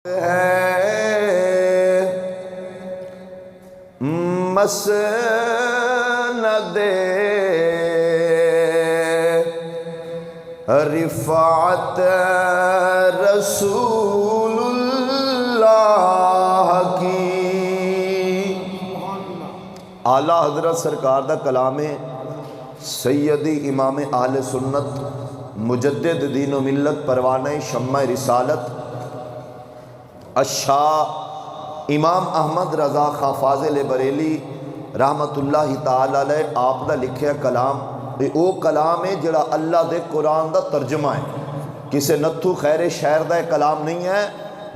ہے مسند رفعت رسول اللہ کی۔ اعلیٰ حضرت سرکار دا کلام ہے، سیدی امام اہل سنت مجدد دین و ملت پروانہ شمع رسالت الشاہ امام احمد رضا خان فاضل بریلی رحمت اللہ تعالی علیہ آپ دا لکھیا کلام، او کلام ہے جڑا اللہ دے قرآن دا ترجمہ ہے، کسے نتھو خیر شہر دا کلام نہیں ہے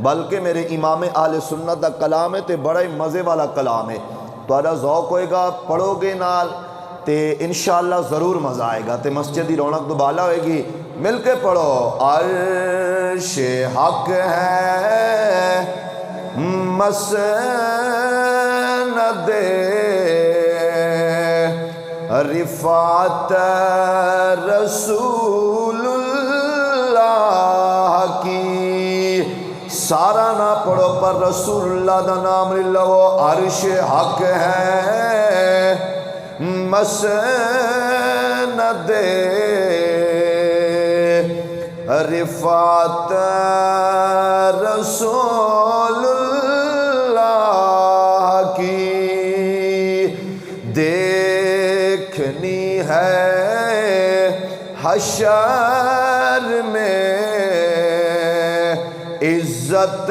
بلکہ میرے امام اہل سنت دا کلام ہے تے بڑا ہی مزے والا کلام ہے۔ تہاڈا ذوق ہوئے گا، پڑھو گے نال تے انشاءاللہ ضرور مزہ آئے گا تے مسجد دی رونق دوبالا ہوئے گی۔ مل کے پڑھو۔ عرش حق ہے مسند رفعت رسول اللہ کی۔ سارا نہ پڑھو پر رسول اللہ دا نام لو۔ عرش حق ہے مسند رفعت رسول اللہ کی۔ دیکھنی ہے حشر میں عزت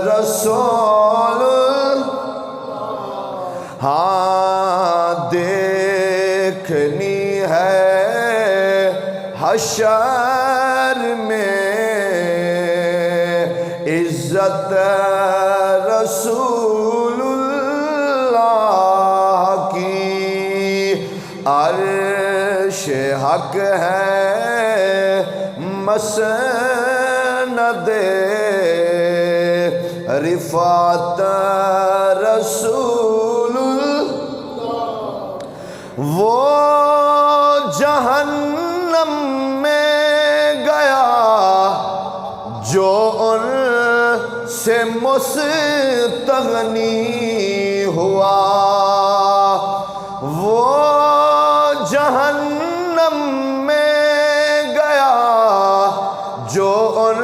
رسول، ہاں دیکھنی ہے حشر میں عزت رسول اللہ کی۔ عرش حق ہے مسند رفعت رسول اللہ۔ وہ جہنم میں گیا جو ان سے مستغنی ہوا، وہ جہنم میں گیا جو ان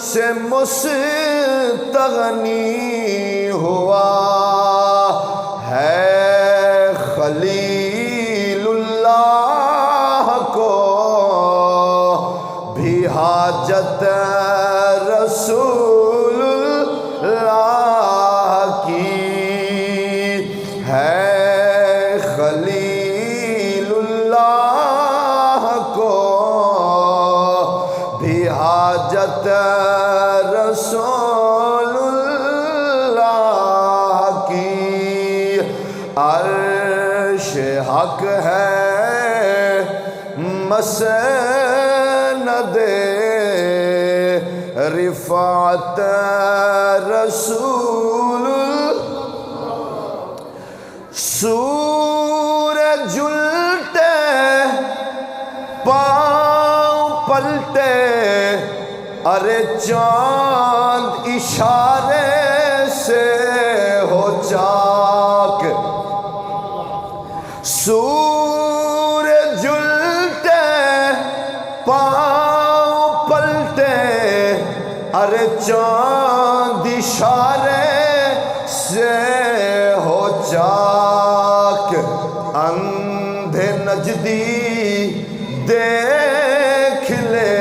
سے مستغنی ہوا۔ ہے خلیل اللہ کو بھی حاجت رسول اللہ کی۔ ہے خلیل اللہ کو بھی حاجت رسول اللہ کی۔ عرش حق ہے مسند رفعت رسول۔ سورج الٹے پاؤں پلٹے، ارے چاند اشارے سے ہو چاک۔ سورج الٹے پاؤں پلٹے، ارے چاند اشارے سے ہو چاک۔ اندھے نجدی دیکھ لے،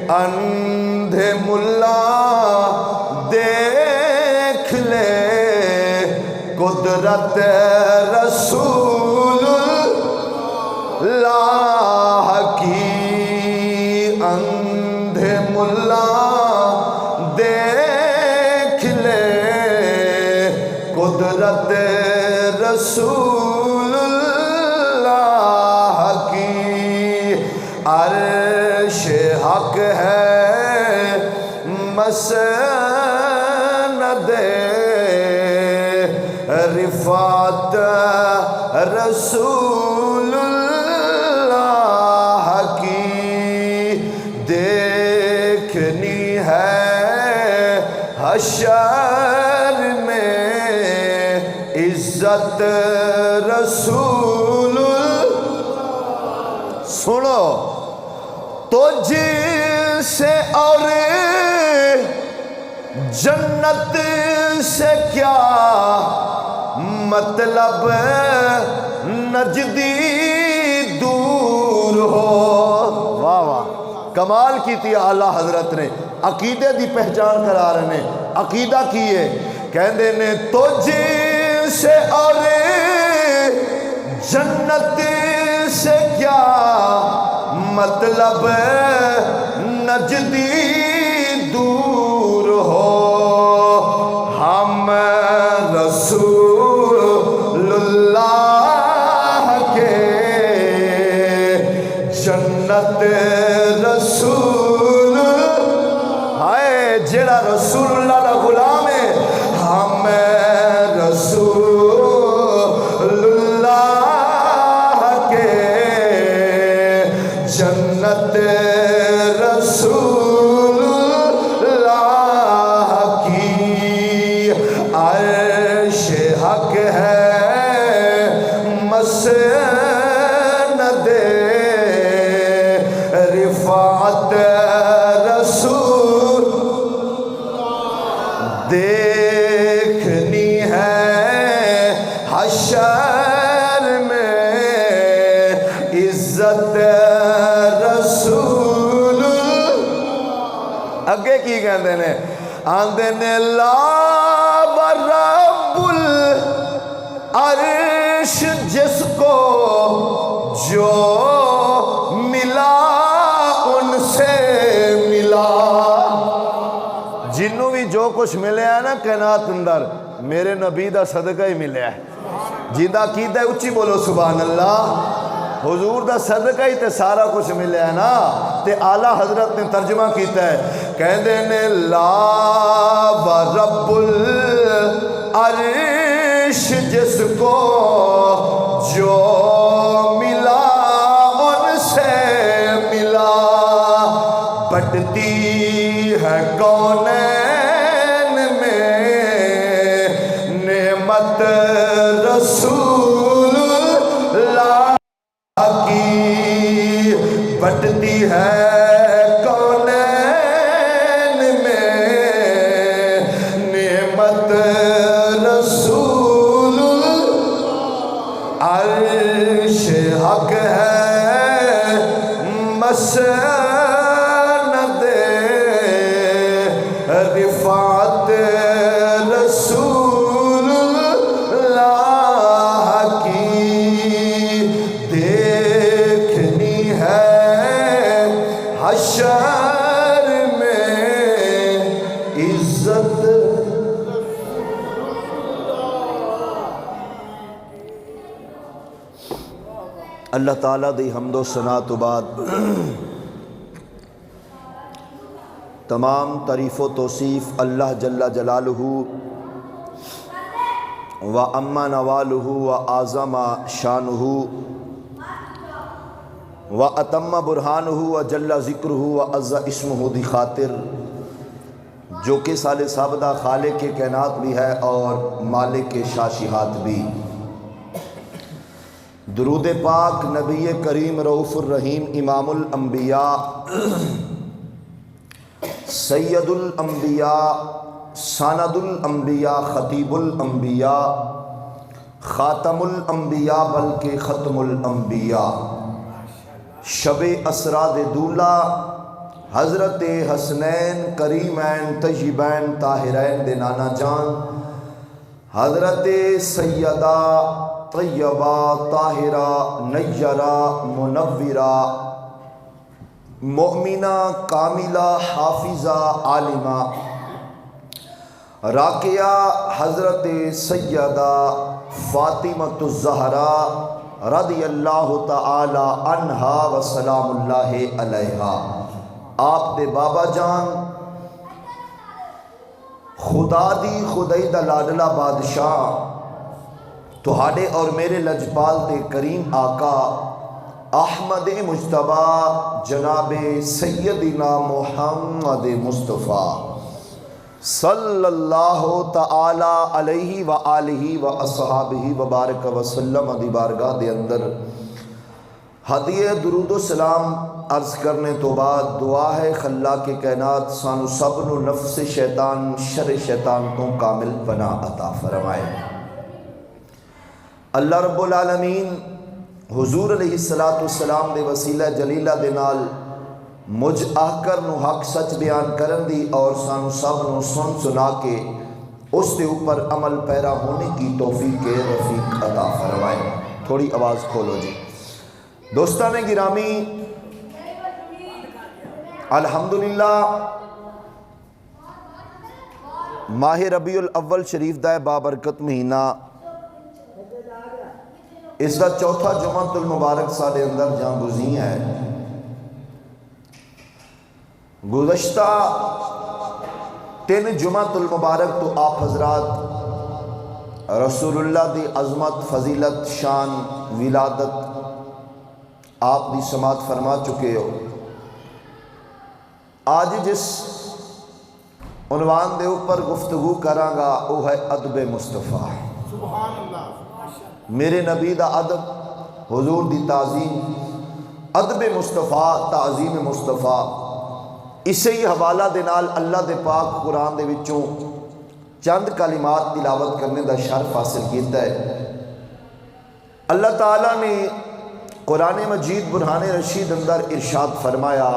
اندھے ملا دیکھ لے، قدرت رسول اللہ کی۔ اندھے ملا دیکھ لے، قدرت رسول اللہ کی۔ عرش حق ہے مسند رفعت رسول اللہ کی۔ دیکھنی ہے حشر میں عزت رسول سنو تجھ سے اور جنت سے کیا مطلب نجدی دور ہو. واہ واہ کمال کی تھی اعلیٰ حضرت نے. عقیدے دی پہچان کرا رہے ہیں. عقیدہ کیے کہندے نے تجھ سے اور جنت سے کیا مطلب نجدی دور ہو. ہم رسول اللہ کے جنت رسول ہائے جیڑا رسول اللہ دا غلام ہے. ہم رسول اللہ کے جنت رسول اللہ کی عرش حق ہے مسند رفعت رسول دیکھنی ہے حشر میں عزت رسول. اگے کی کہندے نے آندے نے لا رب العرش جس کو جو ملا ان سے ملا. جنوں بھی جو کچھ ملے ہے نا کائنات اندر میرے نبی دا صدقہ ہی ملے ہے. جیندہ کیتا ہے اچھی بولو سبحان اللہ. حضور دا صدقہ ہی تے سارا کچھ ملے ہے نا. تے اعلیٰ حضرت نے ترجمہ کیتا ہے کہندے نے لا رب العرش جس کو جو ملا ان سے ملا. بٹتی ہے کونین میں نعمت رسول اللہ کی. بٹتی ہے کونین میں نعمت رسول. عرش حق ہے مسند رفعت رسول اللہ کی. دیکھنی ہے حشر میں عزت. اللہ تعالیٰ دی حمد و ثنا تو بعد تمام تعریف و توصیف اللہ جل جلالہ و اما نوالہ و اعظم شانہ و اتم برہانہ و جل ذکرہ و عز اسمہ دی خاطر جو کہ سال سابدہ خالق کے کائنات بھی ہے اور مالک کے شاشیہات بھی. درود پاک نبی کریم رؤوف الرحیم امام الانبیاء سید الانبیاء سند الانبیاء خطیب الانبیاء خاتم الانبیاء بلکہ ختم الانبیاء شب اسراد دولا حضرت حسنین کریمین طیبین طاہرین دے نانا جان حضرت سیدہ طیبہ طاہرہ نیرہ منورہ مؤمنہ کاملہ حافظہ عالمہ راقیہ حضرت سیدہ فاطمۃ الزہراء رضی اللہ تعالی عنہا و سلام اللہ علیہا. آپ دے بابا جان خدا دی خدائی دا لاڈلا بادشاہ تہاڈے اور میرے لجپال تے کریم آقا احمد مجتبی جناب سیدنا محمد مصطفیٰ صلی اللہ تعالی علیہ وآلہ واصحابہ وبارک وسلم دی بارگاہ دے اندر ہدیہ درود و سلام عرض کرنے تو بعد دعا ہے خلاق کائنات سانو سب نو نفس شیطان شر شیطان تو کامل پناہ عطا فرمائے۔ اللہ رب العالمین حضور علیہ السلام دے وسیلہ جلیلہ دے نال مجھ آکر نو حق سچ بیان کرن دی اور سانو سب نو سن سنا کے اس دے اوپر عمل پیرا ہونے کی توفیق رفیق عطا فرمائے۔ تھوڑی آواز کھولو جی دوستان گرامی، الحمدللہ ماہ ربیع الاول شریف دا بابرکت مہینہ، اس دا چوتھا جمعۃ المبارک ساڑے اندر جہاں گزین ہے۔ گزشتہ 3 جمعۃ المبارک تو آپ حضرات رسول اللہ دی عظمت فضیلت شان ولادت آپ دی سماعت فرما چکے ہو۔ آج جس عنوان دے اوپر گفتگو کراں گا وہ ہے ادب مصطفیٰ۔ سبحان اللہ، میرے نبی دا ادب، حضور دی تعظیم، ادب مصطفیٰ، تعظیم مصطفیٰ، اسے ہی حوالہ دے نال اللہ دے پاک قرآن دے وچوں چند کلمات تلاوت کرنے دا شرف حاصل کیتا ہے۔ اللہ تعالیٰ نے قرآن مجید برہان رشید اندر ارشاد فرمایا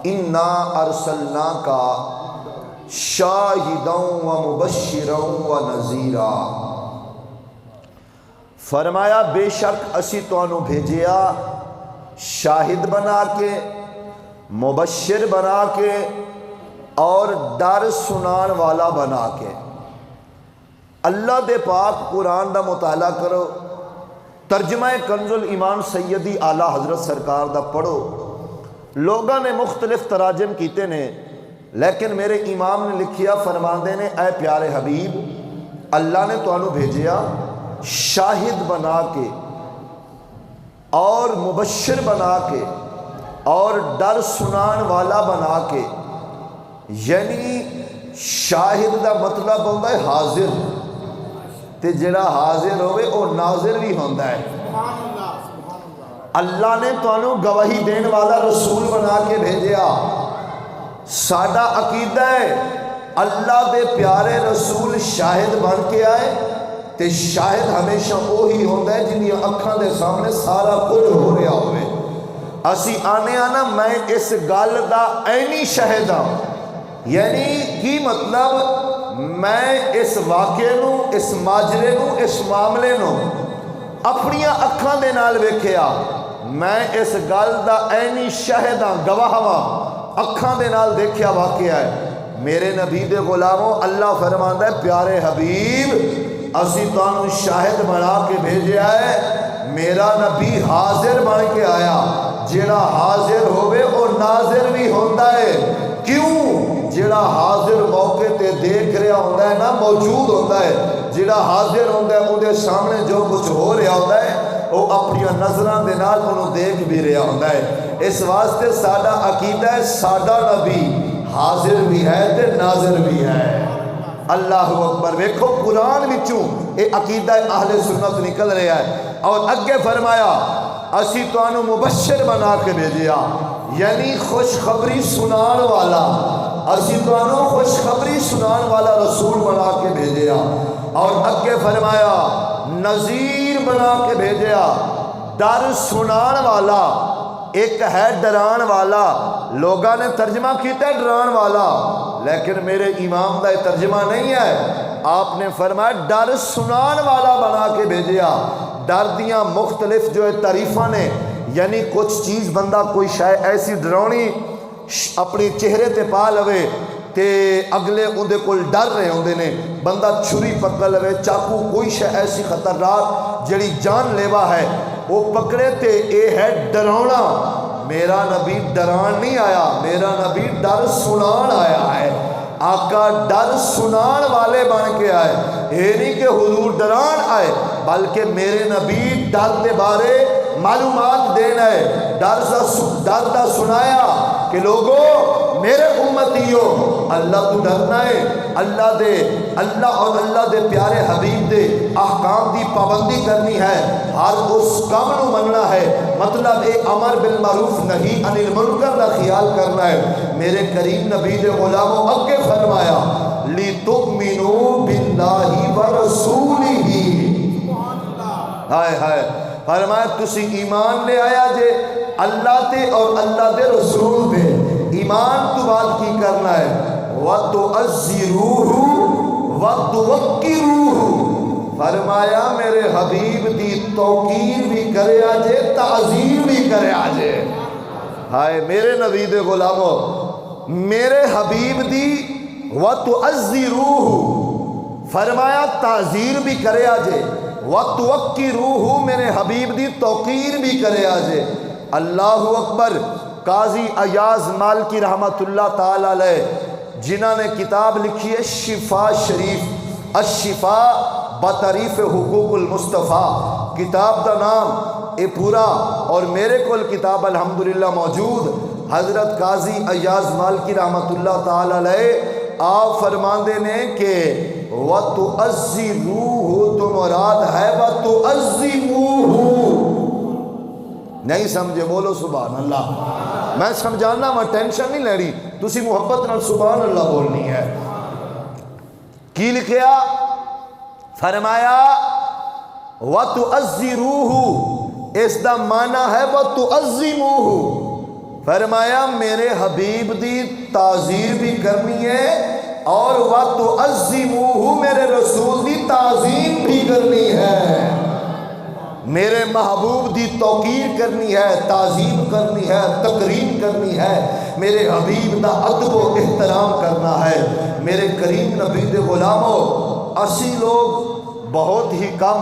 اِنَّا أَرْسَلْنَاكَ شَاهِدًا وَمُبَشِّرًا وَنَذِيرًا، فرمایا بے شک اسی تانوں بھیجیا شاہد بنا کے، مبشر بنا کے اور ڈر سنان والا بنا کے۔ اللہ دے پاک قرآن دا مطالعہ کرو، ترجمہ کنز الایمان سیدی اعلیٰ حضرت سرکار دا پڑھو۔ لوگاں نے مختلف تراجم کیتے نے، لیکن میرے امام نے لکھیا فرماندے نے اے پیارے حبیب، اللہ نے تو انہوں بھیجیا شاہد بنا کے اور مبشر بنا کے اور ڈر سنان والا بنا کے۔ یعنی شاہد دا مطلب ہوتا ہے حاضر، تے جڑا حاضر ہوئے وہ ناظر بھی ہوتا ہے۔ اللہ نے تانوں گواہی دین والا رسول بنا کے بھیجیا۔ ساڈا عقیدہ ہے اللہ دے پیارے رسول شاہد بن کے آئے، تے شاہد ہمیشہ وہی ہوتا ہے جن کی اکھاں دے سامنے سارا کچھ ہو رہا ہوئے۔ اسی آنے آنا میں اس گل دا عینی شاہد ہاں، یعنی کی مطلب میں اس واقعے نو، اس ماجرے نو، اس معاملے نو اپنی اکھاں دے نال ویکھیا، میں اس گل دا عینی شاہد ہاں، گواہ ہاں، اکھاں دے نال دیکھیا واقعہ ہے۔ میرے نبی دے غلاموں، اللہ فرماندا ہے پیارے حبیب اسی تانوں شاہد بنا کے بھیجیا ہے، میرا نبی حاضر بن کے آیا۔ جڑا حاضر ہوئے وہ ناظر بھی ہوتا ہے۔ کیوں؟ جڑا حاضر موقع تے دیکھ رہا ہوتا ہے نا، موجود ہوتا ہے۔ جڑا حاضر ہوتا ہے وہ سامنے جو کچھ ہو رہا ہوتا ہے وہ اپنی نظروں دے نال انہوں دیکھ بھی رہا ہوتا ہے۔ اس واسطے ساڈا عقیدہ ہے ساڈا نبی حاضر بھی ہے تے ناظر بھی ہے۔ اللہ اکبر۔ ویکھو قرآن وچوں یہ عقیدہ اہل سنت نکل رہا ہے۔ اور اگے فرمایا اسی تانوں مبشر بنا کے بھیجیا، یعنی خوشخبری سنان والا، اسی تانوں خوشخبری سنان والا رسول بنا کے بھیجیا۔ اور اگے فرمایا نذیر بنا کے بھیجیا، ڈر سنان والا۔ ایک ہے ڈران والا، لوگاں نے ترجمہ کیتا ہے ڈران والا، لیکن میرے امام دا یہ ترجمہ نہیں ہے۔ آپ نے فرمایا ڈر سنان والا بنا کے بھیجیا۔ ڈر دیاں مختلف جو ہے تعریفاں نے، یعنی کچھ چیز بندہ کوئی شے ایسی ڈرونی اپنے چہرے تے پا لوے تے اگلے اندے کول ڈر رہے ہوندے نے، بندہ چھری پکڑ لوے، چاقو، کوئی شے ایسی خطرناک جڑی جان لیوا ہے وہ پکڑے تے اے ہے ڈراؤنا۔ میرا نبی ڈران نہیں آیا، میرا نبی ڈر سنان آیا ہے۔ آقا ڈر سنان والے بن کے آئے، یہ نہیں کہ حضور ڈران آئے، بلکہ میرے نبی ڈر دے بارے معلومات دینا ہے۔ ڈر دا سنایا کہ لوگوں میرے امتیو اللہ تو ڈرنا ہے، اللہ اور اللہ دے پیارے حبیب دے احکام دی پابندی کرنی ہے، ہر اس کام نو مننا ہے، مطلب اے امر بالمعروف نہی عن المنکر دا خیال کرنا ہے۔ میرے کریم نبی دے غلاموں اگے فرمایا لِتُؤْمِنُوا بِاللَّهِ وَرَسُولِهِ، ہائے ہائے، فرمایا تسی ایمان لے آیا جے اللہ تے اور اللہ دے رسول دے، ایمان تو بات کی کرنا ہے، وَتُعَزِّرُوهُ وَتُوَقِّرُوهُ، فرمایا میرے حبیب دی توقیر بھی کرے آجے، تعظیم بھی کرے آجے۔ ہائے میرے نبی دے غلاموں، میرے حبیب دی وَتُعَزِّرُوهُ، فرمایا تعظیر بھی کرے آجے، وَتُوَقِّرُوهُ، میرے حبیب دی توقیر بھی کرے آجے۔ اللہ اکبر۔ قاضی ایاز مالکی رحمت اللہ تعالی علیہ جنہوں نے کتاب لکھی ہے شفا شریف، الشفا بتعریف حقوق المصطفیٰ، کتاب دا نام اے پورا، اور میرے کول کتاب الحمدللہ موجود، حضرت قاضی ایاز مالکی رحمت اللہ تعالی علیہ آپ فرماندے نے کہ وَتُعَزِّرُوهُ تو مراد ہے وَتُعَزِّمُوهُ، نہیں سمجھے بولو سبحان اللہ۔ میں سمجھانا میں ٹینشن نہیں لے رہی، تسی محبت نال سبحان اللہ بولنی ہے۔ کی لکھیا؟ فرمایا وَتُعَزِّرُوهُ، اس دا معنی ہے وَتُعَزِّمُوهُ، فرمایا میرے حبیب دی تعظیم بھی کرنی ہے اور وَتُعَزِّمُوهُ، میرے رسول دی تعظیم بھی کرنی ہے، میرے محبوب دی توقیر کرنی ہے، تعظیم کرنی ہے، تکریم کرنی ہے، میرے حبیب دا ادب و احترام کرنا ہے۔ میرے کریم نبی دے غلاموں، اسی لوگ بہت ہی کم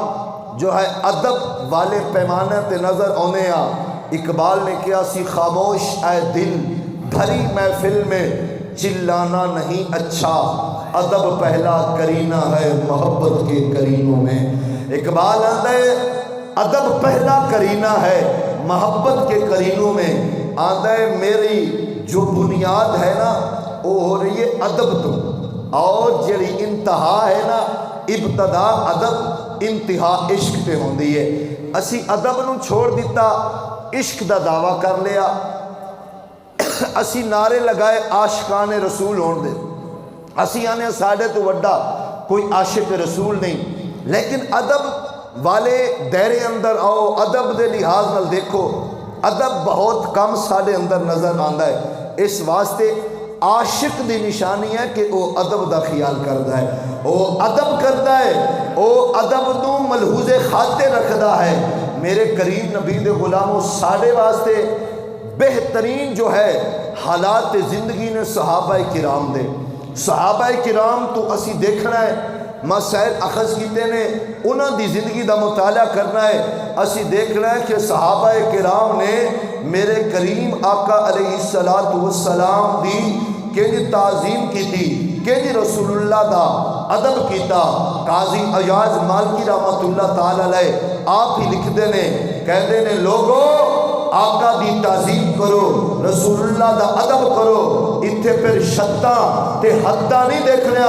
جو ہے ادب والے پیمانے تے نظر آنے ہاں۔ اقبال نے کیا سی خاموش اے دل بھری محفل میں چلانا نہیں اچھا، ادب پہلا کرینہ ہے محبت کے کرینوں میں۔ اقبال آتا ہے ادب پہلا کرینہ ہے محبت کے کرینوں میں، آتا ہے میری جو بنیاد ہے نا وہ ہو رہی ہے ادب تو، اور جڑی انتہا ہے نا ابتدا ادب انتہا عشق تے ہوندی ہے۔ اسی ادب نو چھوڑ دیتا، عشق دا دعویٰ کر لیا، اسی نعرے لگائے عاشقان رسول ہون دے، اسی آنے ساڑھے تو وڈا کوئی عاشق رسول نہیں، لیکن ادب والے دائرے اندر آؤ، ادب دے لحاظ نال دیکھو، ادب بہت کم ساڑھے اندر نظر آندا ہے۔ اس واسطے عاشق دی نشانی ہے کہ وہ ادب دا خیال کردا ہے، وہ ادب کردا ہے، وہ ادب تو ملحوظ خاطے رکھدا ہے۔ میرے کریم نبی دے غلاموں، ساڑھے واسطے بہترین جو ہے حالات زندگی نے صحابہ کرام دے، صحابہ کرام تو اسی دیکھنا ہے، مسائل اخذ کیتے نے انہاں دی زندگی دا مطالعہ کرنا ہے، اسی دیکھنا ہے کہ صحابہ کرام نے میرے کریم آقا علیہ السلام دی کہ تعظیم کی تھی، کہ رسول اللہ دا ادب کیتا۔ قاضی ایاز مالکی رحمت اللہ تعالی علیہ آپ ہی لکھتے نے، کہتے نے لوگوں آقا دی تعظیم کرو، رسول اللہ دا ادب کرو، اتھے پھر شتاں تے حداں نہیں دیکھنا،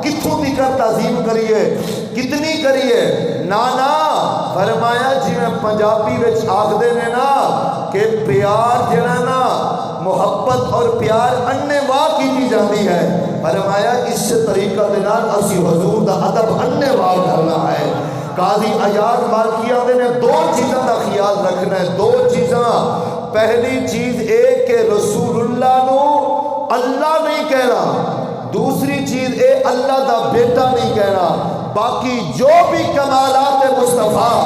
کتھوں دی کر تعظیم کریے، کتنی کریے، نانا فرمایا جی میں پنجابی وچ آکھدے نے نا کہ پیار جڑا نا محبت اور پیار اننے واہ کی جاتی ہے، فرمایا اس طریقہ دے نال اسی حضور دا ادب اننے واہ کرنا ہے۔ قاضی ایاز مالکی آدھے نے دو چیزاں دا خیال رکھنا ہے، دو چیزاں، پہلی چیز ایک کہ رسول اللہ نو اللہ نہیں کہنا، دوسری چیز اے اللہ دا بیٹا نہیں کہنا، باقی جو بھی کمالات مصطفیٰ،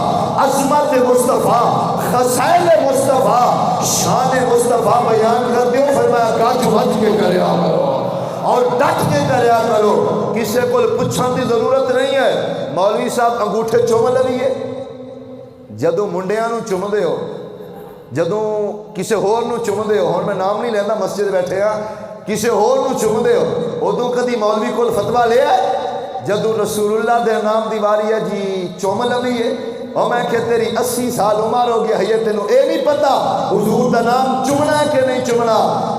عظمت مصطفیٰ، خصائل مصطفیٰ، شان مصطفیٰ بیان کر دیو، فرمایا گاج بھج کے کریا کرو اور ڈٹ کے کریا کرو، کسے کو پوچھنے کی ضرورت نہیں ہے۔ مولوی صاحب انگوٹھے چوم لویے، جدوں منڈیاں نو چوم دے ہو، جدوں کسے ہور نو چوم دے ہو، ہن میں نام نہیں لینا مسجد بیٹھے ہاں، کسے ہور نو چوم دے ہو، ادوں کدی مولوی کول فتویٰ لیا ہے؟ جدوں رسول اللہ دے نام دیواری ہے جی چوم لویے، اور میں کہ تیری 80 سال عمر ہو گیا ہے، تینوں اے نہیں پتا حضور دا نام چمنا ہے کہ نہیں چمنا؟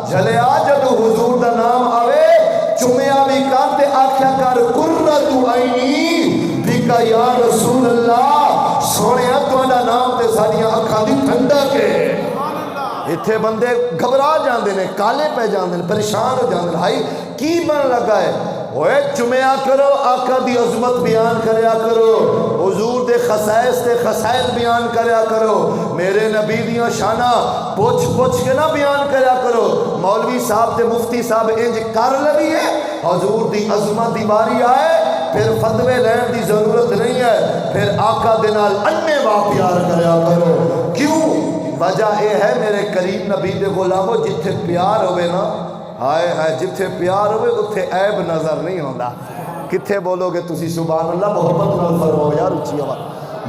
جھلیا جدو حضور دا نام آوے چمیا بھی کر تے آکھیا کر قرۃ عینی بکا یا رسول اللہ سونیا تہاڈا نام تے ساڈیاں اکھاں دی ٹھنڈک ہے۔ اتھے بندے گھبرا جاندے نے، کالے پہ جاندے نے، پریشان ہو جاندے نے، ہائی کی بن لگا ہے؟ ہوئے چمیا کرو، آقا دی عظمت بیان کریا کرو، حضور دے خصائص تے خصائل بیان کریا کرو، میرے نبی دیاں شانہ پوچھ پوچھ کے نہ بیان کریا کرو۔ مولوی صاحب تے مفتی صاحب انج کر لگی ہے، حضور دی عظمت دی باری آئے پھر فتوے لین دی ضرورت نہیں ہے، پھر آقا دے نال انے وا پیار کریا کرو۔ کیوں؟ وجہ یہ ہے میرے کریم نبی دے غلامو جتھے پیار ہوئے نا، ہائے ہائے جتھے پیار ہوئے اتھے عیب نظر نہیں ہوندا۔ کتھے بولو گے تسی سبحان اللہ محبت نال فرماؤ یار اچھی آواز،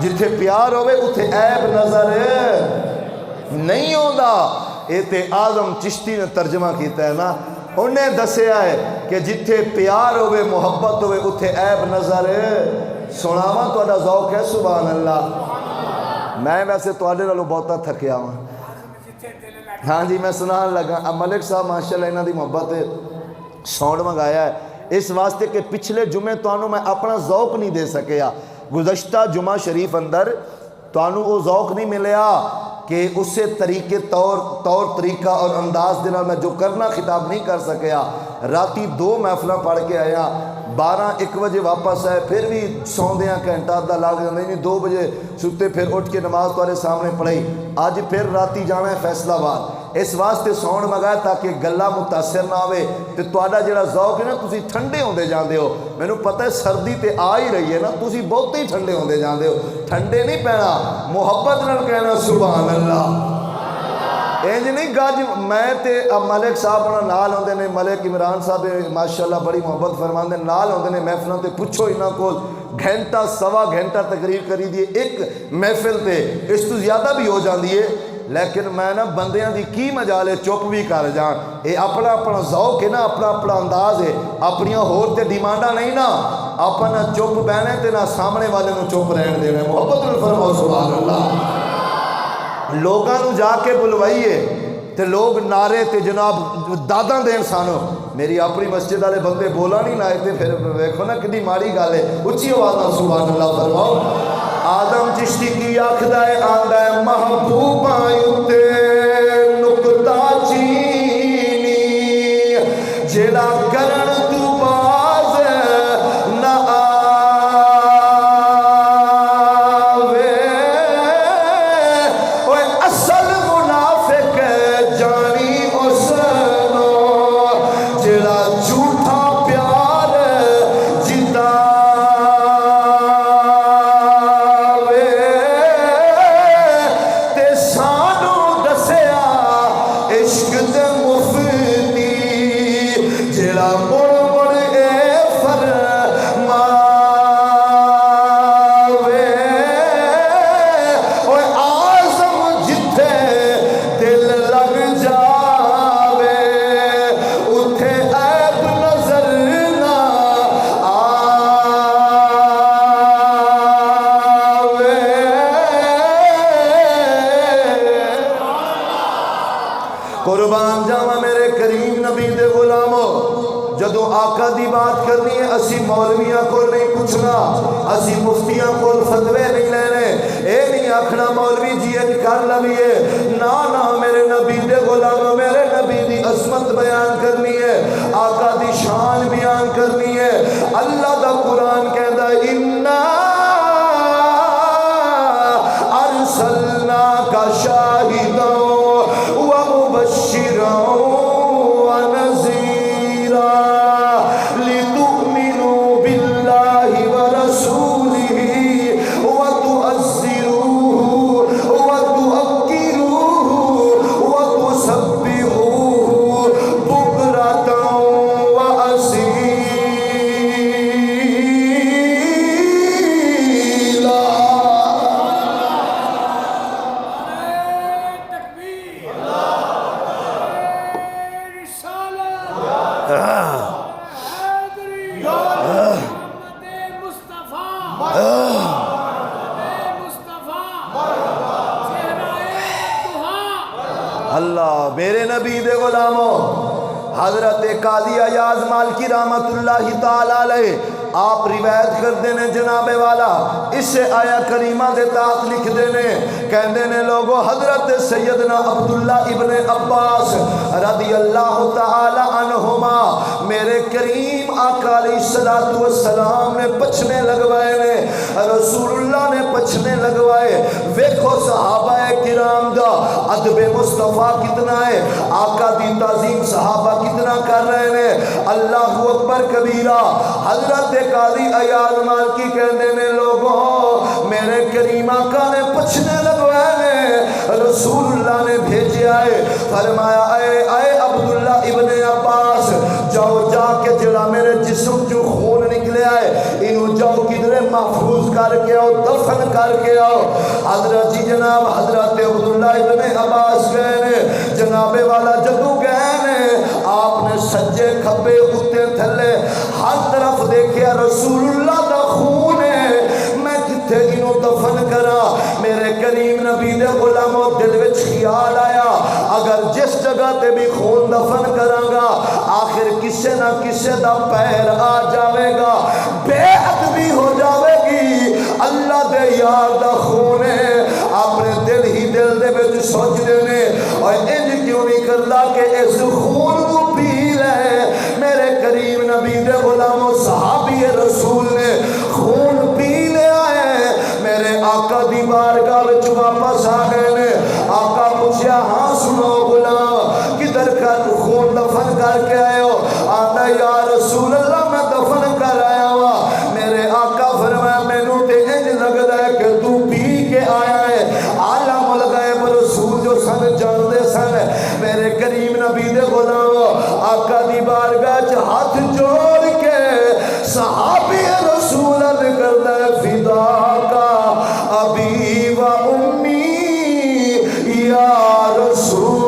جتھے پیار ہوئے اتھے عیب نظر نہیں ہوندا۔ اے تے اعظم چشتی نے ترجمہ کیتا ہے نا، انہیں دسیا ہے کہ جتھے پیار ہوئے محبت ہوئے اتھے عیب نظر سناواں تہاڈا ذوق ہے سبحان اللہ۔ میں ویسے تواڈے نالوں بہتا تھکیا ہوں، ہاں جی میں سنان لگا ملک صاحب ماشاءاللہ انہاں دی محبت ساؤنڈ منگایا ہے اس واسطے کہ پچھلے جمعے تانوں میں اپنا ذوق نہیں دے سکیا، گزشتہ جمعہ شریف اندر تانوں وہ ذوق نہیں ملیا کہ اسے طریقے طور طریقہ اور انداز دینا میں جو کرنا خطاب نہیں کر سکیا۔ راتی 2 محفلیں پڑھ کے آیا، 12-1 بجے واپس آئے، پھر بھی سوندیاں گھنٹہ آدھا لگ جاندے نہیں، 2 بجے ستے پھر اٹھ کے نماز تمہارے سامنے پڑھائی، آج پھر راتی جانا ہے فیصلہ آباد، اس واسطے ساؤنڈ منگایا تاکہ گلا متاثر نہ ہوئے تے تہاڈا جڑا ذوق ہے نا تسی ٹھنڈے ہوندے جاندے ہو، مینوں پتہ ہے سردی تے آ ہی رہی ہے نا، تسی بہت ہی ٹھنڈے ہوندے جاندے ہو، ٹھنڈے نہیں پینا، محبت نال کہنا سبحان اللہ۔ انج نہیں گج میں تے ملک صاحب انہاں نال ہوندے نے، ملک عمران صاحب ماشاءاللہ بڑی محبت فرماندے نال ہوندے نے محفلاں تے، پوچھو انہاں کول گھنٹہ سوا گھنٹہ تقریر کری دی ایک محفل تے، اس تو زیادہ بھی ہو جاندی ہے، لیکن میں نا بندیاں دی کی مجالے چپ بھی کر جان، اے اپنا اپنا ذوق ہے نا، اپنا اپنا انداز ہے، اپنیاں ہور تے ڈیمانڈاں نہیں نا، اپنا چپ بہنے تے نہ سامنے والے نو چپ رہن دینا، محبت نال فرماؤ سبحان اللہ۔ لوگاں نو جا کے بلوائیے تے لوگ نعرے تے جناب داداں دین سانو، میری اپنی مسجد والے بندے بولا نہیں لائے تے پھر ویکھو نا کتنی ماڑی گل ہے، اچھی آواز نال سبحان اللہ فرماؤ۔ آدم چشتی کی آکھدا ہے آندا ہے محبوباں اُتے نکتا چینی جیڑا کرن تو باز نہ قربان جاواں میرے کریم نبی دے غلامو، جدو آقا دی بات کرنی ہے اسی مولویاں کو نہیں پوچھنا، اسی مفتیاں کو فتوے نہیں لینے، اے نہیں آکھنا مولوی جی اج کر لویے، نا نا میرے نبی دے غلامو میرے نبی دی عظمت بیان کرنی ہے، آقا دی شان بیان کرنی ہے۔ اللہ دا قرآن کہندا اِنَّا أَرْسَلْنَاكَ شَاهِدًا وَمُبَشِّرًا وَنَذِيرًا لِتُؤْمِنُوا بِاللَّهِ وَرَسُولِهِ وَتُعَزِّرُوهُ وَتُوَقِّرُوهُ وَتُسَبِّحُوهُ بُكْرَةً وَأَصِيلًا۔ اللہ میرے نبی دے غلاموں، حضرت قاضی ایاز مالکی رحمت اللہ تعالی علیہ آپ روایت کر دینے جناب والا اس آیا کریمہ دے تحت لکھ دینے کہندے نے لوگوں حضرت سیدنا عبداللہ ابن عباس رضی اللہ تعالی عنہما میرے کریم آقا علیہ السلام نے پچھنے لگوائے نے، رسول اللہ نے پچھنے لگوائے۔ ویکھو صحابہ کرام دا ادب مصطفیٰ کتنا ہے، آقا دی تعظیم صحابہ کتنا کر رہے ہیں۔ اللہ اکبر کبیرہ۔ حضرت قاضی ایاز مالکی کہندے نے لوگوں میرے کریم آقا نے پچھنے لگوائے نے، رسول اللہ نے بھیجیا ہے، فرمایا اے عبداللہ ابن عباس جاؤ جا کے جڑا میرے جسم جو خون نکلے آئے انہوں جاؤ کدھرے محفوظ کر کے آؤ، دفن کر کے آؤ۔ حضرت جی جناب حضرت عبداللہ ابن عباس گئے نے، جناب والا جدو گئے نے آپ نے سجے کھبے اتے تھلے ہر طرف دیکھیا رسول اللہ دا خون ہے، میں کتھے انہوں دفن کرا۔ میرے کریم نبی دے غلاموں دل وچ خیال آیا اگر جس جگہ تے بھی خون دفن کراں گا آخر کسے نہ کسے دا پیر آ جاوے گا، بے ادبی ہو جاوے گی۔ اللہ دے یار دا خون ہے، اپنے دل ہی دل دے وچ سوچ دینے اور انج کیوں نہیں کردا کہ اس خون کو پی لے۔ میرے کریم نبی دے غلاموں صحابی رسول نے خون پی لے آئے، میرے آقا دی بارگاہ وچ واپس آ گئے نے۔ آقا پوچھیا ہاں سنو غلام کدھر کر خون دفن کر کے آئے ہو؟ آتا یا رسول اللہ میں دفن کر آیا ہوا۔ میرے آقا فرمایا مینوں تے انج لگدا ہے کہ تو پی کے آیا ہے۔ عالم الغیب رسول جو سن جاندے سن میرے کریم نبی دے غلام آقا دی بارگاہ چ ہاتھ جوڑ کے صحابی رسول نے کردا ہے فدا کا ابی و امی یا رسول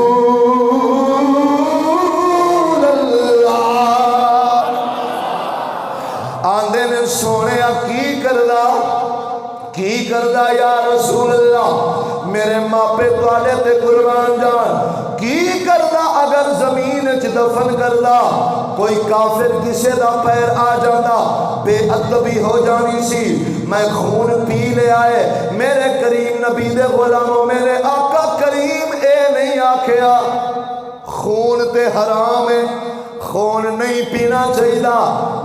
اللہ۔ آندے نے سونے کی کردا یا رسول اللہ میرے ماپے توالے تے قربان جان کی کردا اگر زمین چ دفن کردا کوئی کافر کسے دا پیر آ جانا بے ادبی ہو جانی سی۔ میں خون پی لے آئے میرے کریم نبی دے غلاموں میرے آقا کریم اے نہیں آکھیا خون تے حرام ہے خون نہیں پینا چاہیے۔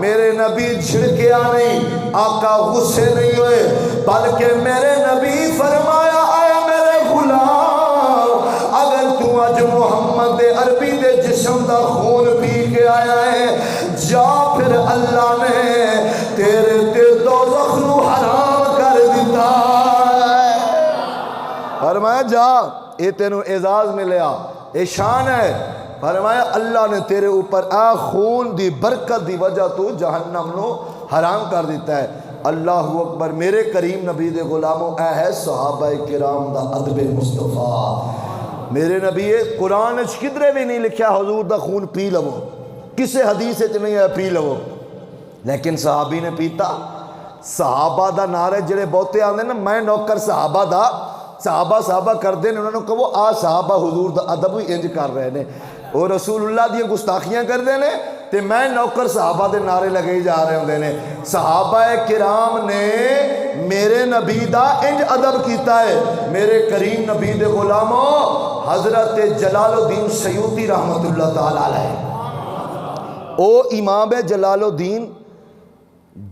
میرے نبی جھڑکیا نہیں، آقا غصے نہیں ہوئے بلکہ میرے نبی فرمایا اے میرے غلام اگر تو اج محمد عربی دے جسم دا خون پی کے آیا ہے جا پھر اللہ نے تیرے تے دوزخ نو حرام کر دیتا ہے۔ فرمایا جا اے تینوں اعزاز ملیا، اے شان ہے۔ فرمایا اللہ نے تیرے اوپر اے خون دی برکت دی وجہ تو جہنم نو حرام کر دیتا ہے۔ اللہ اکبر۔ میرے کریم نبی دے غلاموں اے ہے صحابہ کرام دا ادب مصطفیٰ۔ میرے نبی قرآن اچ کدرے بھی نہیں لکھیا حضور دا خون پی لو، کسے حدیث اچ نہیں ہے پی لو، لیکن صحابی نے پیتا۔ صحابہ دا نعرے جڑے بہتے آندے نا میں نوکر صحابہ دا، صحابہ کر دے انہوں نے کہو آ صحابہ حضور دا ادب ہی انج کر رہے ہیں، اور رسول اللہ دی گستاخیاں کر دے نے تے میں نوکر صحابہ دے نعرے لگے جا رہے ہوندے نے۔ صحابہ کرام نے میرے نبی دا انج ادب کیتا ہے۔ میرے کریم نبی دے غلاموں حضرت جلال الدین سیوطی رحمت اللہ تعالی علیہ او امام جلال الدین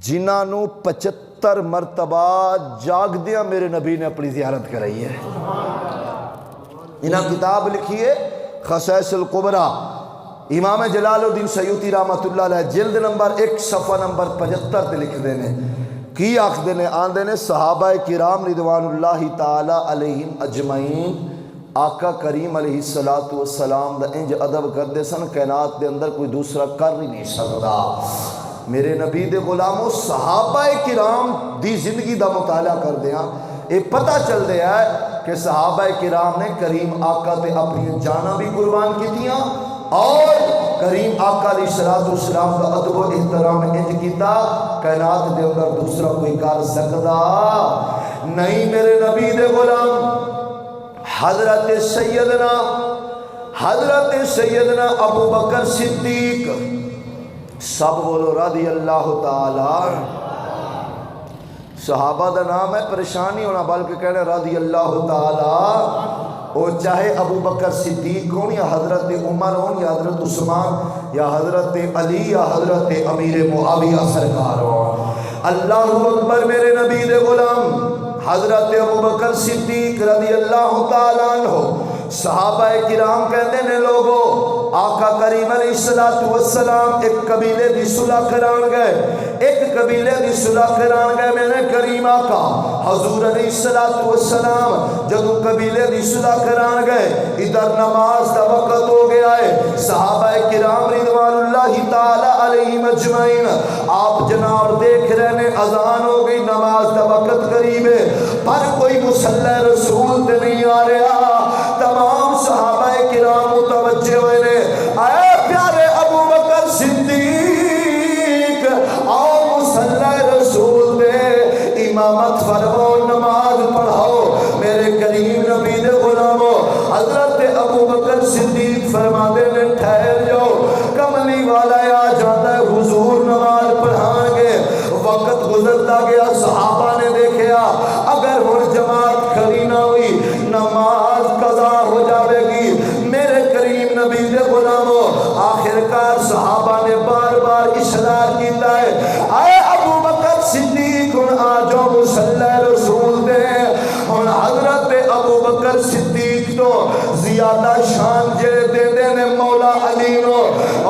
جنہاں نو 75 مرتبہ جاگ دیا میرے نبی نے اپنی زیارت کرائی ہے۔ انہاں کتاب لکھی ہے خصائص القبرہ، امام جلال الدین سیوطی رحمت اللہ علیہ جلد نمبر 1 صفحہ نمبر 75 تے لکھ دینے کی آخ دینے آن دینے صحابہ کرام رضوان اللہ تعالی علیہم اجمعین آقا کریم علیہ السلام دا انج ادب کر دے سن کائنات دے اندر کوئی دوسرا کر ہی نہیں سکتا۔ میرے نبی دے غلاموں صحابہ کرام دی زندگی دا مطالعہ کر دیا یہ پتہ چل دیا ہے کہ صحابہ کرام نے کریم آقا تے اپنی جانا بھی قربان کی تیاں اور کریم آقا علیہ السلام کا ادب و احترام انج کیتا کائنات دے اندر دوسرا کوئی کر سکتا نہیں۔ میرے نبی دے غلام حضرت سیدنا حضرت سیدنا ابو بکر صدیق، سب بولو رضی اللہ تعالی، صحابہ دا نام ہے، پریشان نہیں ہونا بلکہ کہنا رضی اللہ تعالی، وہ چاہے ابو بکر صدیق ہون یا حضرت عمر ہون یا حضرت عثمان یا حضرت علی یا حضرت امیر معاویہ سرکار ہون۔ اللہ اکبر میرے نبی دے غلام حضرت ابو بکر صدیق رضی اللہ تعالیٰ عنہ، صحابہ کرام کہتے ہیں لوگو آقا کریم علیہ السلام ایک قبیلے دی صلح کران گئے، ایک قبیلے دی صلح کران گئے، میں نے کریم آقا حضور علیہ السلام جدو قبیلے دی صلح کران گئے، ادھر نماز دا وقت ہو گیا ہے، صحابہ کرام رضوان اللہ تعالی علیہم اجمعین، آپ جناب دیکھ رہے ہیں اذان ہو گئی، نماز دا وقت قریب ہے، پر کوئی مصلی رسول تے نہیں آ رہا، تمام صحابہ کرام متوجہ ہوئے نے، اے پیارے ابو بکر صدیق آؤ مصلی رسول دے امامت فرماؤ، نماز پڑھاؤ، میرے کریم نبی دے غلامو۔ حضرت ابو بکر صدیق فرماتے نے ٹھہر جاؤ، کملی والا آ جاتا ہے، حضور نماز پڑھائیں گے۔ وقت گزرتا گیا، صحابہ نے دیکھا اگر ہن جماعت کھڑی نہ ہوئی نماز قضا ہو جاوے گی، میرے کریم نبی دے غلامو۔ آخرکار صحابہ نے بار بار اشارہ کیتا ہے، اے ابو بکر صدیق ہن آ جاؤ مصلی رسول دے۔ ہن حضرت ابو بکر صدیق تو زیادہ شان جے دے دے نے مولا علی نو،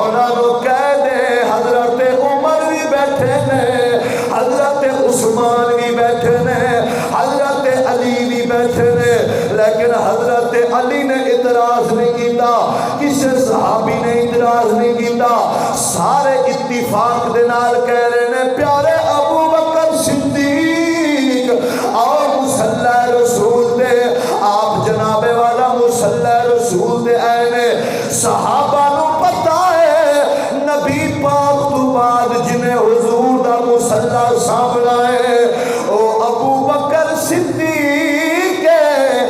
انہاں نو کہہ دے حضرت عمر بھی بیٹھے نے، حضرت عثمان بھی بیٹھے نے، حضرت علی بھی بیٹھے نے، لیکن حضرت علی نے اعتراض نہیں کیتا، کسی صحابی نے اعتراض نہیں کیتا، سارے اتفاق دے نال کہہ رہے نے پیارے ابو بکر صدیق آؤ مصلی رسول دے۔ آپ جناب والا مصلی رسول دے آئے نے، صحابہ نو پتہ ہے نبی پاک تو بعد جنہیں حضور دا مصلی سامنا ہے او ابو بکر صدیق ہے،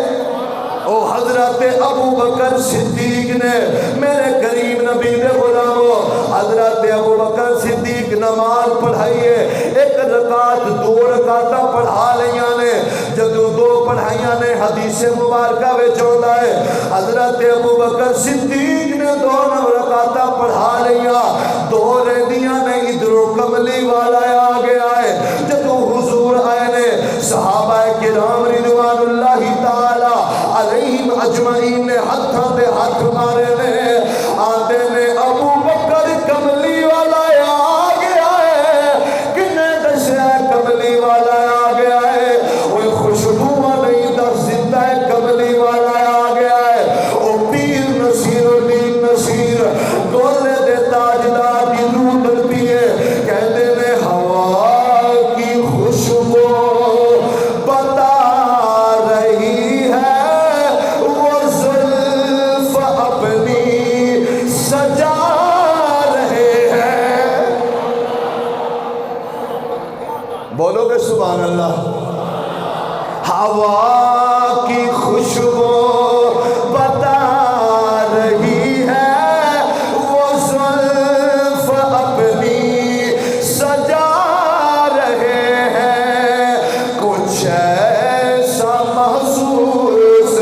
او حضرت ابو بکر صدیق نے۔ میرے کریم نبی دے غلامو، حضرت ابو بکر صدیق نماز پڑھائیے، ایک رکعت دو رکعتاں پڑھا لیاں نے، جدو دو پڑھائیاں نے حدیث مبارکہ وچ ہوندا ہے حضرت ابو بکر صدیق نے دو رکعتاں پڑھا لیاں، دو رہندیاں نے، ادھروں کملی والا آ گیا ہے، جدو حضور آئے نے صحابہ کرام رضوان اللہ تعالی علیہم اجمعین نے ہتھاں تے ہاتھ مارے نے، آندے نے ابو بکر کملی والا آ گیا ہے، کنے دسیا کملی والا آ گیا ہے، وہ خوشبو نہیں دس دیتا ہے کملی والا آ گیا ہے، وہ پیر نصیر الدین نصیر دولے دے تاجدار کی روح دلتی ہے، کہتے نے ہوا کی خوشبو بتا رہی ہے وہ زلف اپنی سجا رہے ہیں، بولو گے سبحان اللہ۔ ہوا کی خوشبو بتا رہی ہے وہ زلف اپنی سجا رہے ہیں، کچھ ایسا محسوس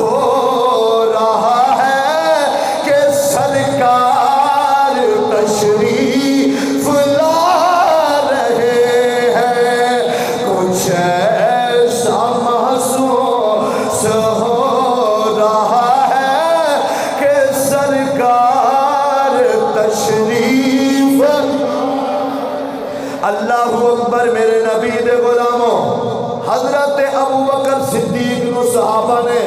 ہو رہا ہے کہ سرکار تشریف لا رہے ہیں، کچھ ایسا محسوس ہو رہا ہے کہ سرکار تشریف۔ اللہ اکبر میرے نبی دے غلاموں، حضرت ابو بکر صدیق نو صحابہ نے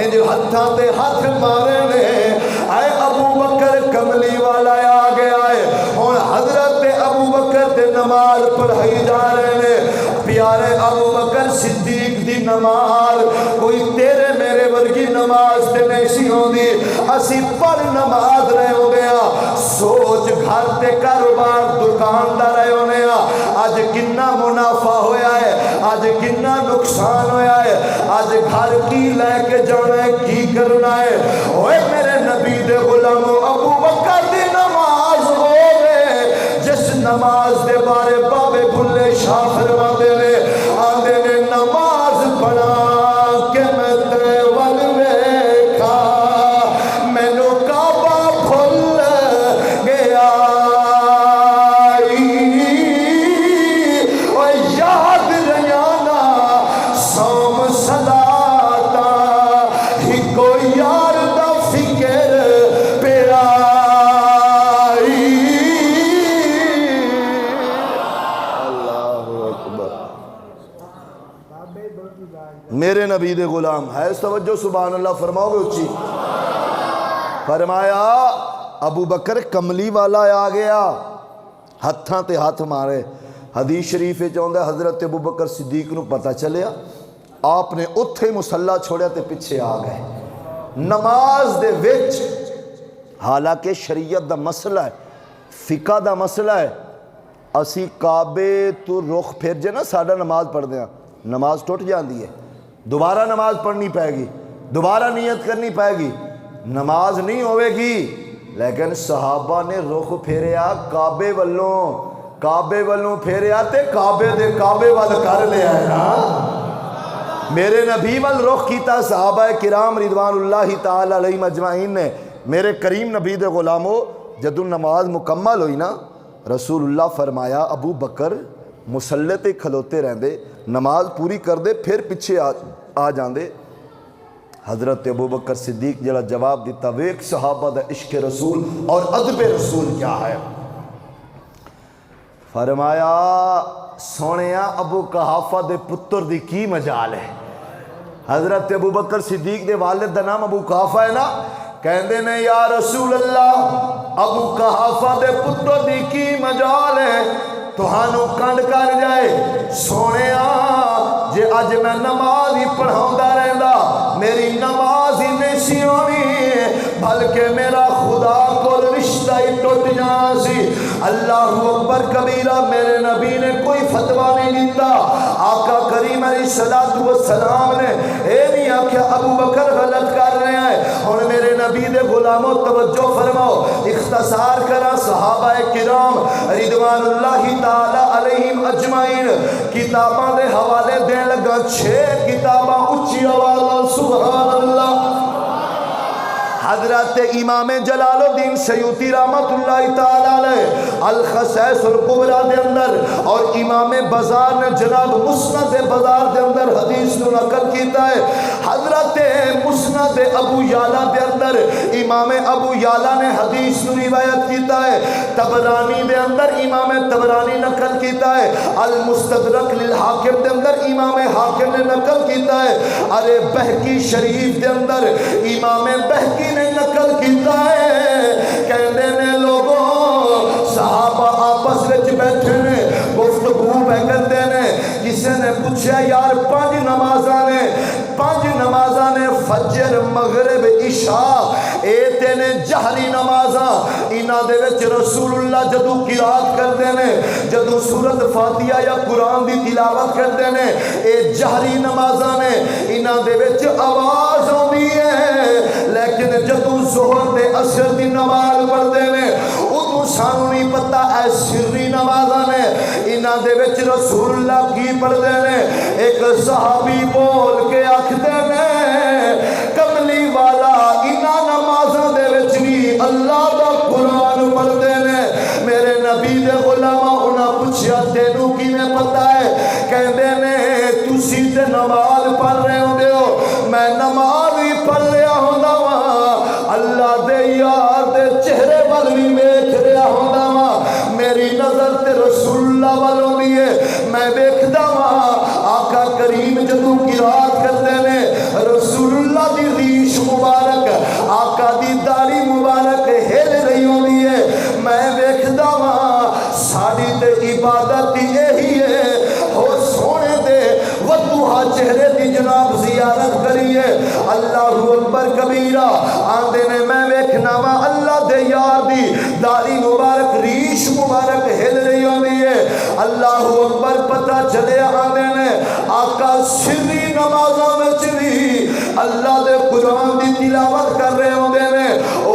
انج ہتھاں تے ہاتھ مارے نے، اے ابو بکر کملی والا آ گیا ہے، ہن حضرت ابو بکر تے نماز پڑھائی جا رہے نے، پیارے ابو بکر صدیق دی نماز کوئی تیرے میرے ورگی نماز تے نہیں سی ہوندی، اسی پر نماز رہے ہوندے ہاں، سوچ گھر تے کاروبار دکان دا رہے ہوندے ہاں، اج کنا منافع ہویا ہے، اج کنا نقصان ہویا ہے، اج گھر کی لے کے جانا ہے، کی کرنا ہے، اوے میرے نبی نبی دے غلام ابو بکر دی نماز ہوے جس نماز دے بارے بابے بھلے شاہ فرماندے نے آندے نے نماز پڑھا کہ میں تے ول ویکھا مینوں کعبہ بھل گیا او یاد ریانا سوم صلاتا ہی کوئی یار دا فکر پیرائی اللہ اکبر میرے نبی دے غلام ہے توجہ سبحان اللہ فرماؤ گے اچھی فرمایا ابو بکر کملی والا آ گیا ہتھاں تے ہاتھ مارے حدیث شریف چاہتا ہے حضرت ابو بکر صدیق نو پتہ چلیا آپ نے اتھے مسلح چھوڑیا تے پیچھے آ گئے نماز دے وچ حالانکہ شریعت دا مسئلہ ہے فقہ دا مسئلہ ہے اسی کعبے تو رخ پھر جے نا ساڈا نماز پڑھ دیاں نماز ٹوٹ جاندی ہے دوبارہ نماز پڑھنی پائے گی دوبارہ نیت کرنی پائے گی نماز نہیں ہوئے گی لیکن صحابہ نے رخ پھیریا کعبے والوں پھیریا تے کعبے دے کعبے وال کر لیا ہے نا میرے نبی وال رخ کیتا صحابہ کرام رضوان اللہ تعالی علیہم اجمعین نے میرے کریم نبی دے غلاموں جدو نماز مکمل ہوئی نا رسول اللہ فرمایا ابو بکر مسلح تے کھلوتے رہندے نماز پوری کر دے پھر پیچھے آ جاندے حضرت ابو بکر صدیق جڑا جواب دیتا ویک صحابہ دا عشق رسول اور ادب رسول کیا ہے فرمایا سونیا ابو قحافہ دے پتر دی کی مجال ہے حضرت ابو بکر صدیق دے والد دا نام ابو قحافہ ہے نا کہندے نے یا رسول اللہ ابو قحافہ دے پتر دی کی مجال ہے توہانو کنڈ کر جائے سونیا جے اج میں نماز ہی پڑھاؤندا رہندا میری نماز ہی نہیں سی ہونی بلکہ میرا خدا کو رشتہ ہی ٹوٹ جانا سی اللہ اکبر کبیرہ میرے نبی نے کوئی فتویٰ نہیں دیتا آقا کریم علیہ السلام نے اے نہیں آکھیا ابو بکر غلط کر رہے ہیں اور میرے نبی دے غلاموں توجہ فرماؤ اختصار کرا صحابہ کرام رضوان اللہ تعالی علیہم اجمعین کتاباں دے حوالے دین لگا 6 کتاباں اچھی آواز سبحان اللہ حضرت امام جلال الدین سیوطی رحمت اللہ تعالی علیہ الخصائص القبرى دے اندر اور امام بزار نے جناب مسند بزار دے اندر حدیث نو نقل کیتا ہے حضرت مسند ابو یعلا دے اندر امام ابو یعلا نے حدیث نو روایت کیتا ہے طبرانی دے اندر امام طبرانی نقل کیتا ہے المستدرک للحاکم دے اندر امام حاکم نے نقل کیتا ہے ارے بہقی شریف دے اندر امام بہقی نے نقل کیتا ہے کہندے نے لوگوں صحابہ آپس وچ بیٹھے نے گفتگو پہ کردے نے کسی نے پوچھا یار 5 نمازاں نے فجر مغرب عشاء اے تے نے جہری نمازاں انہاں دے وچ رسول اللہ جدو قرات کردے نے جدو سورۃ فاتحہ یا قرآن دی تلاوت کردے نے اے جہری نمازاں نے انہاں دے وچ آواز ہوندی ہے لیکن جدو ظہر دے عصر دی نماز پڑھدے نے ادو سانو نہیں پتہ اے سری نمازاں نے انہاں دے وچ رسول اللہ کی پڑھدے نے ایک صحابی بول کے آکھدے نے کملی والا انہاں نمازاں دے وچ بھی اللہ دا قرآن پڑھدے نے میرے نبی دے غلاماں انہاں پوچھیا تینوں کیویں پتہ ہے کہندے نے تسی تے نماز پڑھ رہے ہوندے ہو میں نماز ہی پڑھ رہا ہوندا وا اللہ دے یار دے چہرے ول وی ویکھ رہا ہوندا وا میری نظر تے رسول اللہ ول ہوندی ہے میں ویکھدا وا آقا کریم جدوں قرات کردے نے رسول اللہ دی ریش مبارک آقا دی داڑھی مبارک ہل رہی ہوندی ہے میں ویکھدا وا ساڈی تے عبادت یہی ہے ہو سونے دے ودوہا چہرے دی جناب زیارت کریے اللہ اکبر کبیرہ آندے نے میں ویکھنا وا اللہ دے یار دی داڑھی مبارک ریش مبارک ہل رہی ہوندی ہے اللہ اکبر پتہ چلے آندے نے آقا سری نمازاں وچ بھی اللہ دے قرآن دی تلاوت کر رہے ہوندے نے او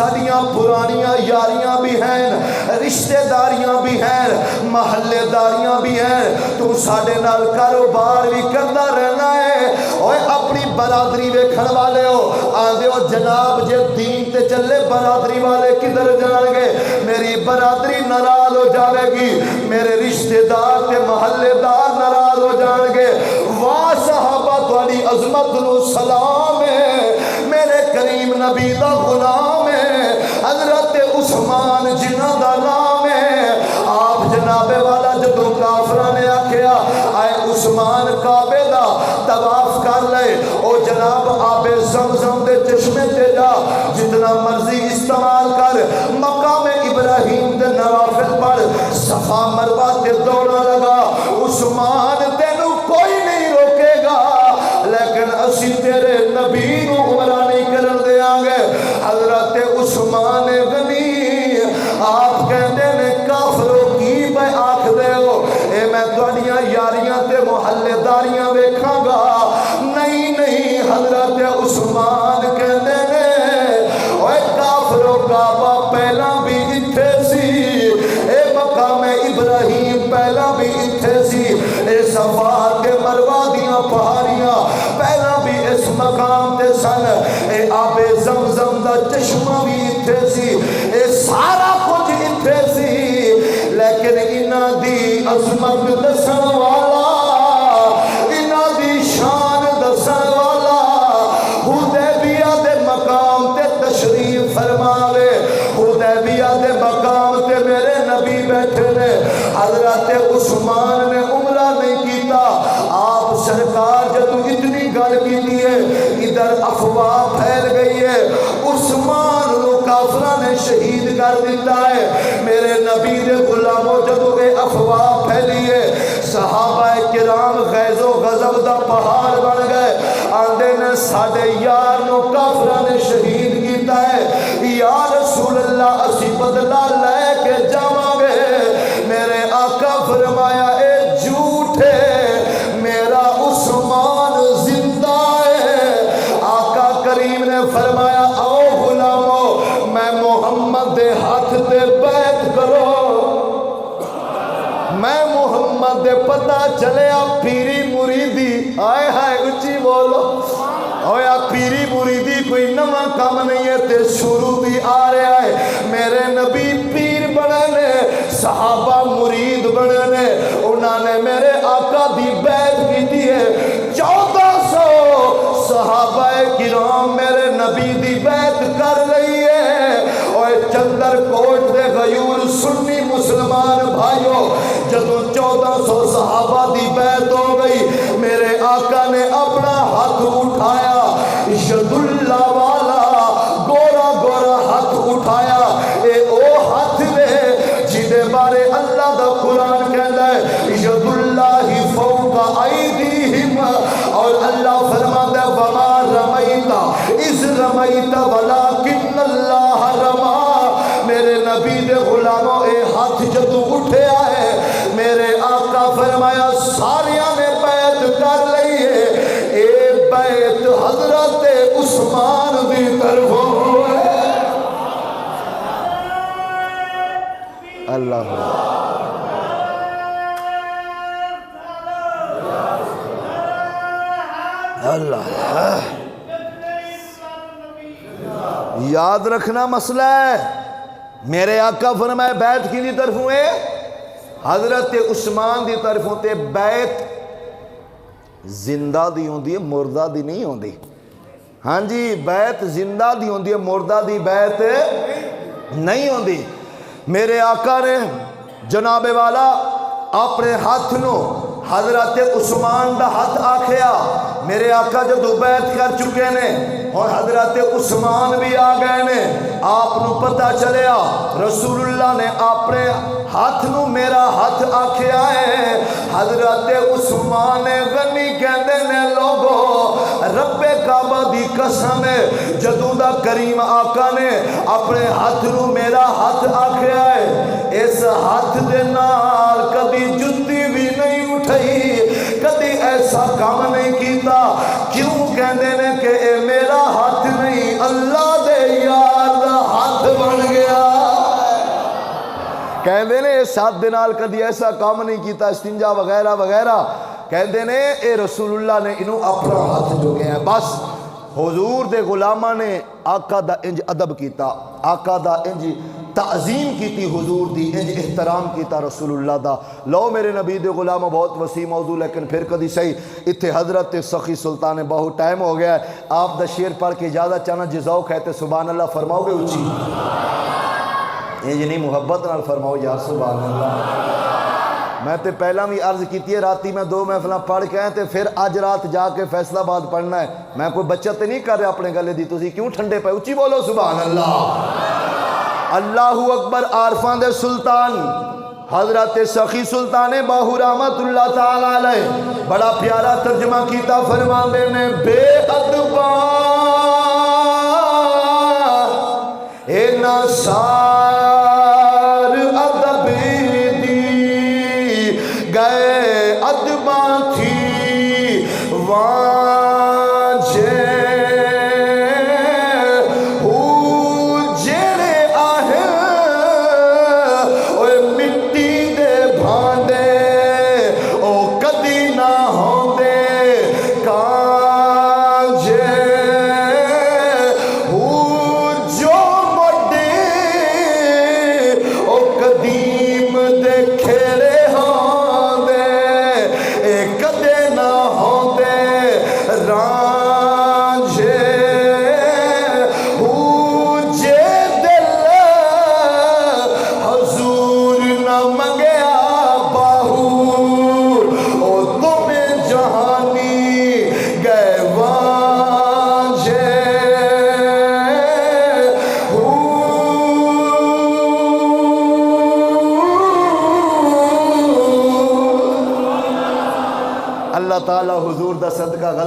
ساڈیاں پرانیاں یاریاں بھی ہیں، رشتے داریاں بھی ہیں، محلے داریاں بھی ہیں، تو ساڈے نال کاروبار بھی کرتا رہنا ہے۔ اوے اپنی برادری ویکھن والے ہو آندے ہو جناب جے دین تے چلے برادری والے کدھر جان گے؟ میری برادری ناراض ہو جاوے گی، میرے رشتے دار تے محلے دار ناراض ہو جان گے۔ واہ صحابہ تہاڈی عظمت نو سلام ہے، میرے کریم نبی دا غلام ہے حضرت عثمان جنہاں دا نام ہے۔ آپ جناب والا جدوں کافراں نے آکھیا اے عثمان کعبے دا طواف کر لے، او جناب آب زمزم دے چشمے تے جا جتنا مرضی استعمال کر، مقام ابراہیم دے نوافل پڑھ، صفا مروہ تے دوڑا لگا، عثمان تینوں کوئی نہیں روکے گا، لیکن اسی تیرے نبی نو عمرہ نہیں کرن دیاں گے۔ حضرت عثمان غنی آپ کہندے نے کافروں کی بے آکھ دے ہو اے میں تہاڈیاں یاریاں تے محلے داریاں ویکھاں گا، نہیں نہیں حضرت عثمان کہندے نے اوے کافروں کعبہ پہلا بھی اتھے سی، اے مقام ابراہیم پہلا بھی اتھے سی، اے صفا تے مروہ دیاں پہاڑیاں پہلا بھی اس مقام تے سن، اے آب زمزم دا چشمہ بھی اتھے سی، اے سارا کچھ اتھے سی، لیکن انہاں دی عظمت دسن والا، انہاں دی شان دسن والا حدیبیہ دے مقام تے تشریف فرماوے، حدیبیہ دے مقام تے میرے نبی بیٹھے نے، حضرت عثمان نے عمرہ نہیں کیتا، آپ سرکار جدو اتنی گل کی ہے ادھر افواہ پھیل گئی ہے، عثمان نو کافرہ نے شہید کر دیتا ہے، میرے نبی دے غلاموں جدو اے افواہ پھیلی ہے، صحابہ کرام غیظ و غضب دا پہاڑ بن گئے، آندے نے ساڑھے یار نو کافرہ نے شہید کیتا ہے، یا رسول اللہ اسی بدلہ لے کے جاواں گے، میرے آقا فرمایا اے جھوٹ ہے، میرا عثمان زندہ ہے۔ آقا کریم نے فرمایا او غلامو میں محمد دے ہاتھ دے بیعت کرو، میں محمد دے پتہ چلیا پیری مریدی، آئے ہائے اچھی بولو، ہویا پیری مریدی کوئی نواں کام نہیں ہے تے شروع بھی آ رہا ہے، میرے نبی پیر بڑے نے، صحابہ مرید بڑے نے، انہوں نے میرے آقا دی بیعت کی دی ہے، 1400 صحابہ کرام میرے نبی دی بیعت کر رہی ہے، اور چندر کوٹ دے غیور سنی مسلمان بھائیوں جدو 1400 صحابہ دی بیعت ہو گئی، میرے آقا نے اپنا ہاتھ اٹھایا، اشہد اللہ والا گورا گورا ہاتھ اٹھایا، اے او ہاتھ دے جنہیں بارے اللہ دا قرآن کہتا ہے اشہد اللہ فوق ایدیہم، اور اللہ فرماتا ہے وما رمیتا اذ رمیتا ولکن اللہ رما، میرے نبی دے غلاموں اے ہاتھ جدو اٹھے آئے، میرے آقا فرمایا ساریاں نے بیعت کر لئی ہے، اے بیعت حضرت عثمان دی طرف ہوئے، اللہ اللہ یاد رکھنا مسئلہ ہے، میرے آقا فرمائے بیعت کی دی طرف ہوئے، حضرت عثمان دی طرف ہوتے، بیعت زندہ دی ہوندی ہے مردہ دی نہیں ہوندی، ہاں جی بیعت زندہ دی ہوندی ہے مردہ دی بیعت نہیں ہوندی۔ میرے آقا نے جناب والا اپنے ہاتھ نو حضرت عثمان دا ہاتھ آکھیا، میرے آقا جدو بیعت کر چکے نے اور حضرت عثمان بھی آ گئے نے، آپ نو پتہ چلیا رسول اللہ نے اپنے ہاتھ نو میرا ہاتھ آکھیا ہے، حضرت عثمان غنی کہندے نے لوگو رب کعبہ دی قسم ہے جدوں دا کریم آقا نے اپنے ہاتھ نو میرا ہاتھ آکھیا ہے، اس ہاتھ دے نال کبھی جتی بھی نہیں اٹھائی، کبھی ایسا کام نہیں کیتا، کیوں کہندے نے کہ اے میرا ہاتھ نہیں اللہ دے یار دا ہاتھ کہندے نے ساتھ دے نال کدی ایسا کام نہیں کیتا استنجا وغیرہ وغیرہ کہندے نے اے رسول اللہ نے انہوں اپنا ہاتھ جو گیا ہے بس حضور دے غلامہ نے آقا دا انج ادب کیتا آقا دا انج تعظیم کیتی حضور دی انج احترام کیتا رسول اللہ دا لو میرے نبی دے غلامہ بہت وسیع موضوع لیکن پھر کدی صحیح اتھے حضرت سخی سلطان باہو ٹائم ہو گیا ہے آپ دا شیر پڑھ کے اجازت چاہنا جزاؤ کہتے سبحان اللہ فرماؤ گے اچھی انج نہیں محبت نال فرماؤ یار سبحان اللہ میں تے پہلا بھی عرض کیتی ہے راتی میں 2 محفلاں پڑھ کے آئے تے پھر آج رات جا کے فیصلہ آباد پڑھنا ہے میں کوئی بچت نہیں کر رہا اپنے گلے دی تسی کیوں ٹھنڈے پہ اچھی بولو سبحان اللہ اللہ اکبر عارفان دے سلطان حضرت سخی سلطان باہو رحمت اللہ تعالی علیہ بڑا پیارا ترجمہ کیتا فرماندے نے بے ادبا اے ناسار ادب گئے ادباں تھی وانجھے ہو جیڑے آہے اوے مٹی دے بھانڈے او کدی نہ ہوندے کانجھے ہو جو مڈے او قدیم دے کھیڑے اللہ تعالی حضور دا صدقہ